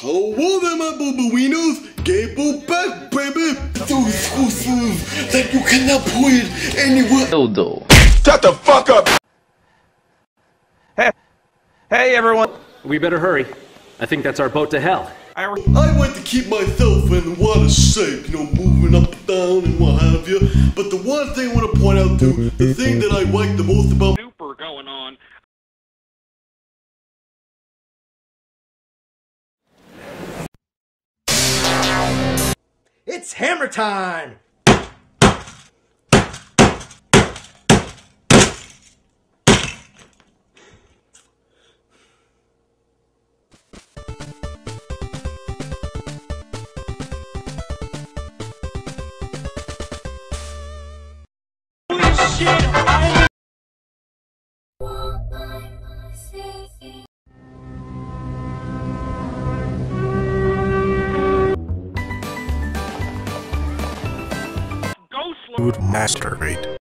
Hello there, my Boboinos. Gable back, baby. So exclusive that you cannot play it anywhere. Dildo. Shut the fuck up. Hey everyone. We better hurry. I think that's our boat to hell. I like to keep myself in the water safe, moving up and down and what have you. But the one thing I want to point out too, the thing that I like the most about super going on. It's hammer time! Would masturbate.